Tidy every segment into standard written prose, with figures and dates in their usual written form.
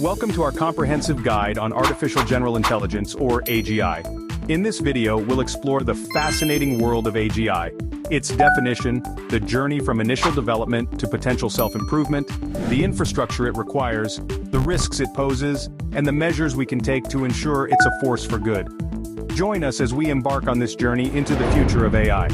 Welcome to our comprehensive guide on Artificial General Intelligence, or AGI. In this video, we'll explore the fascinating world of AGI, its definition, the journey from initial development to potential self-improvement, the infrastructure it requires, the risks it poses, and the measures we can take to ensure it's a force for good. Join us as we embark on this journey into the future of AI.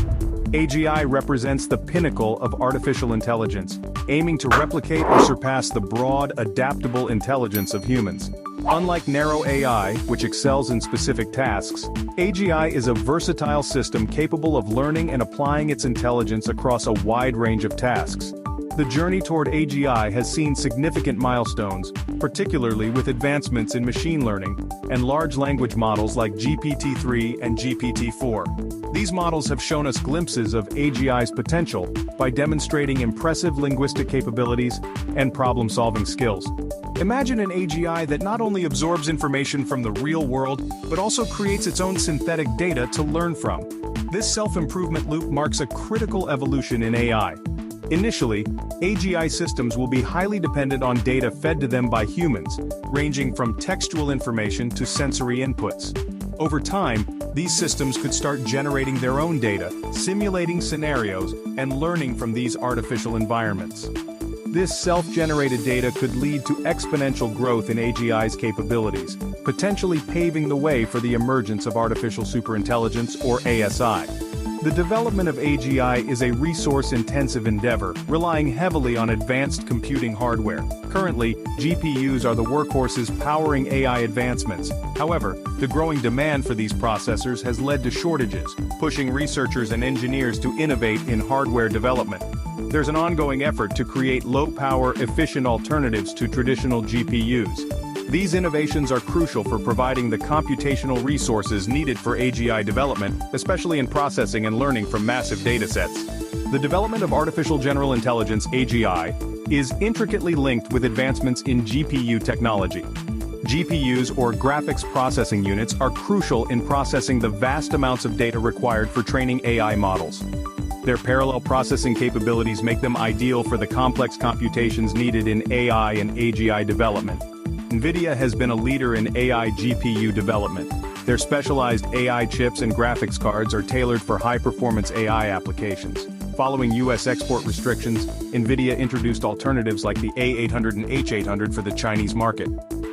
AGI represents the pinnacle of artificial intelligence, aiming to replicate or surpass the broad, adaptable intelligence of humans. Unlike narrow AI, which excels in specific tasks, AGI is a versatile system capable of learning and applying its intelligence across a wide range of tasks. The journey toward AGI has seen significant milestones, particularly with advancements in machine learning and large language models like GPT-3 and GPT-4. These models have shown us glimpses of AGI's potential by demonstrating impressive linguistic capabilities and problem-solving skills. Imagine an AGI that not only absorbs information from the real world, but also creates its own synthetic data to learn from. This self-improvement loop marks a critical evolution in AI. Initially, AGI systems will be highly dependent on data fed to them by humans, ranging from textual information to sensory inputs. Over time, these systems could start generating their own data, simulating scenarios, and learning from these artificial environments. This self-generated data could lead to exponential growth in AGI's capabilities, potentially paving the way for the emergence of artificial superintelligence, or ASI. The development of AGI is a resource-intensive endeavor, relying heavily on advanced computing hardware. Currently, GPUs are the workhorses powering AI advancements. However, the growing demand for these processors has led to shortages, pushing researchers and engineers to innovate in hardware development. There's an ongoing effort to create low-power, efficient alternatives to traditional GPUs. These innovations are crucial for providing the computational resources needed for AGI development, especially in processing and learning from massive datasets. The development of artificial general intelligence, AGI, is intricately linked with advancements in GPU technology. GPUs, or graphics processing units, are crucial in processing the vast amounts of data required for training AI models. Their parallel processing capabilities make them ideal for the complex computations needed in AI and AGI development. Nvidia has been a leader in AI GPU development. Their specialized AI chips and graphics cards are tailored for high-performance AI applications. Following U.S. export restrictions, Nvidia introduced alternatives like the A800 and H800 for the Chinese market.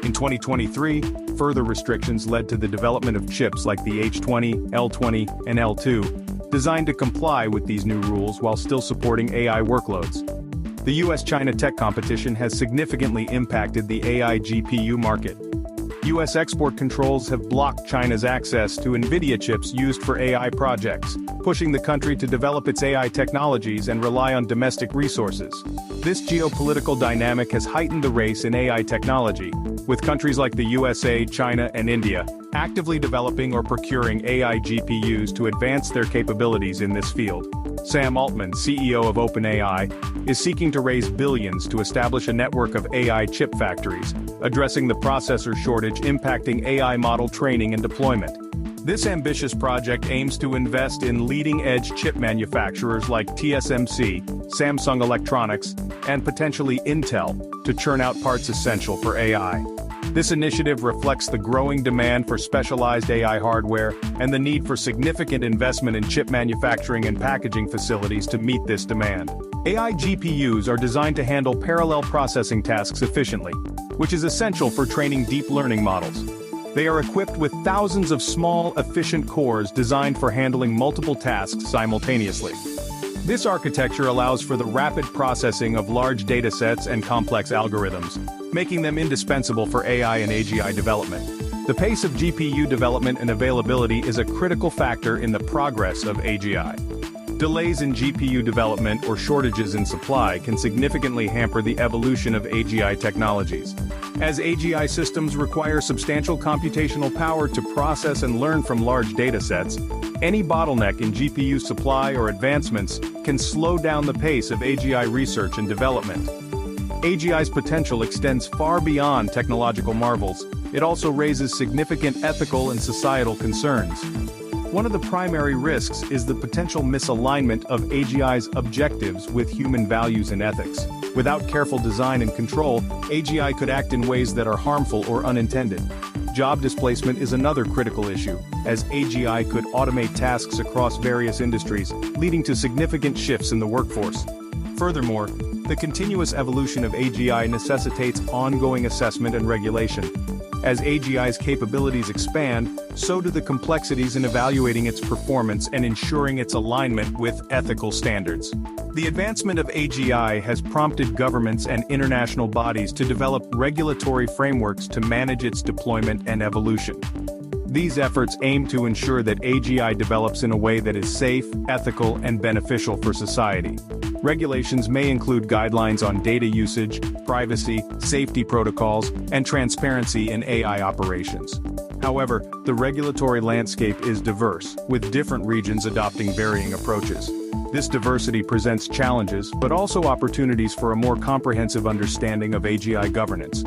In 2023, further restrictions led to the development of chips like the H20, L20, and L2, designed to comply with these new rules while still supporting AI workloads. The US-China tech competition has significantly impacted the AI GPU market. US export controls have blocked China's access to Nvidia chips used for AI projects, pushing the country to develop its AI technologies and rely on domestic resources. This geopolitical dynamic has heightened the race in AI technology, with countries like the USA, China, and India actively developing or procuring AI GPUs to advance their capabilities in this field. Sam Altman, CEO of OpenAI, is seeking to raise billions to establish a network of AI chip factories, addressing the processor shortage impacting AI model training and deployment. This ambitious project aims to invest in leading-edge chip manufacturers like TSMC, Samsung Electronics, and potentially Intel, to churn out parts essential for AI. This initiative reflects the growing demand for specialized AI hardware and the need for significant investment in chip manufacturing and packaging facilities to meet this demand. AI GPUs are designed to handle parallel processing tasks efficiently, which is essential for training deep learning models. They are equipped with thousands of small, efficient cores designed for handling multiple tasks simultaneously. This architecture allows for the rapid processing of large datasets and complex algorithms, making them indispensable for AI and AGI development. The pace of GPU development and availability is a critical factor in the progress of AGI. Delays in GPU development or shortages in supply can significantly hamper the evolution of AGI technologies. As AGI systems require substantial computational power to process and learn from large datasets, any bottleneck in GPU supply or advancements can slow down the pace of AGI research and development. AGI's potential extends far beyond technological marvels. It also raises significant ethical and societal concerns. One of the primary risks is the potential misalignment of AGI's objectives with human values and ethics. Without careful design and control, AGI could act in ways that are harmful or unintended. Job displacement is another critical issue, as AGI could automate tasks across various industries, leading to significant shifts in the workforce. Furthermore, the continuous evolution of AGI necessitates ongoing assessment and regulation. As AGI's capabilities expand, so do the complexities in evaluating its performance and ensuring its alignment with ethical standards. The advancement of AGI has prompted governments and international bodies to develop regulatory frameworks to manage its deployment and evolution. These efforts aim to ensure that AGI develops in a way that is safe, ethical, and beneficial for society. Regulations may include guidelines on data usage, privacy, safety protocols, and transparency in AI operations. However, the regulatory landscape is diverse, with different regions adopting varying approaches. This diversity presents challenges, but also opportunities for a more comprehensive understanding of AGI governance.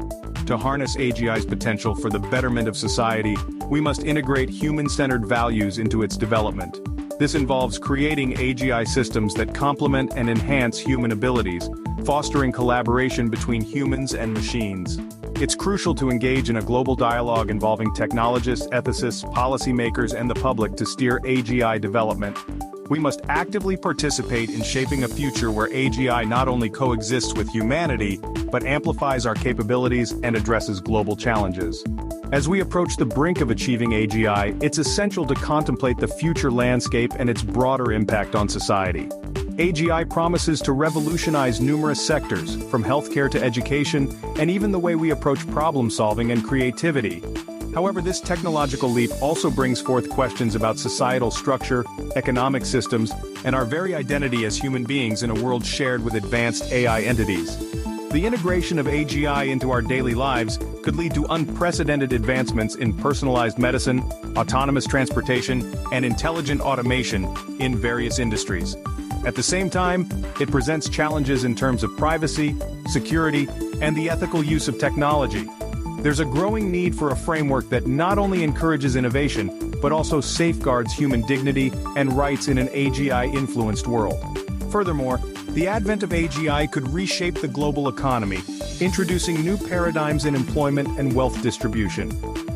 To harness AGI's potential for the betterment of society, we must integrate human-centered values into its development. This involves creating AGI systems that complement and enhance human abilities, fostering collaboration between humans and machines. It's crucial to engage in a global dialogue involving technologists, ethicists, policymakers, and the public to steer AGI development. We must actively participate in shaping a future where AGI not only coexists with humanity, but amplifies our capabilities and addresses global challenges. As we approach the brink of achieving AGI, it's essential to contemplate the future landscape and its broader impact on society. AGI promises to revolutionize numerous sectors, from healthcare to education, and even the way we approach problem-solving and creativity. However, this technological leap also brings forth questions about societal structure, economic systems, and our very identity as human beings in a world shared with advanced AI entities. The integration of AGI into our daily lives could lead to unprecedented advancements in personalized medicine, autonomous transportation, and intelligent automation in various industries. At the same time, it presents challenges in terms of privacy, security, and the ethical use of technology. There's a growing need for a framework that not only encourages innovation, but also safeguards human dignity and rights in an AGI-influenced world. Furthermore, the advent of AGI could reshape the global economy, introducing new paradigms in employment and wealth distribution.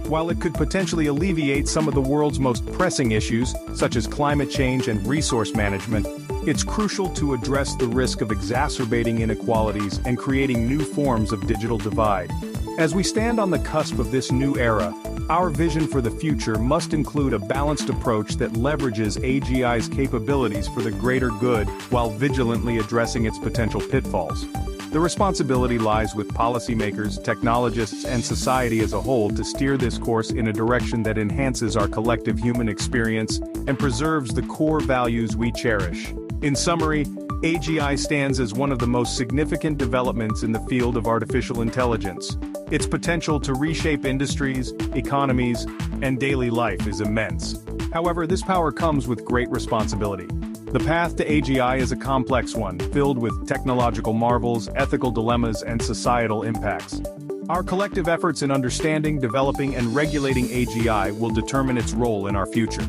While it could potentially alleviate some of the world's most pressing issues, such as climate change and resource management, it's crucial to address the risk of exacerbating inequalities and creating new forms of digital divide. As we stand on the cusp of this new era, our vision for the future must include a balanced approach that leverages AGI's capabilities for the greater good while vigilantly addressing its potential pitfalls. The responsibility lies with policymakers, technologists, and society as a whole to steer this course in a direction that enhances our collective human experience and preserves the core values we cherish. In summary, AGI stands as one of the most significant developments in the field of artificial intelligence. Its potential to reshape industries, economies, and daily life is immense. However, this power comes with great responsibility. The path to AGI is a complex one, filled with technological marvels, ethical dilemmas, and societal impacts. Our collective efforts in understanding, developing, and regulating AGI will determine its role in our future.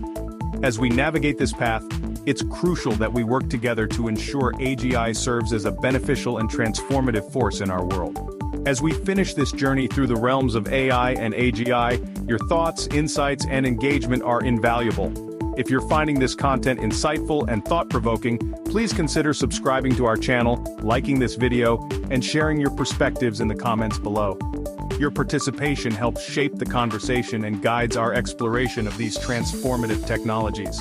As we navigate this path, it's crucial that we work together to ensure AGI serves as a beneficial and transformative force in our world. As we finish this journey through the realms of AI and AGI, your thoughts, insights, and engagement are invaluable. If you're finding this content insightful and thought-provoking, please consider subscribing to our channel, liking this video, and sharing your perspectives in the comments below. Your participation helps shape the conversation and guides our exploration of these transformative technologies.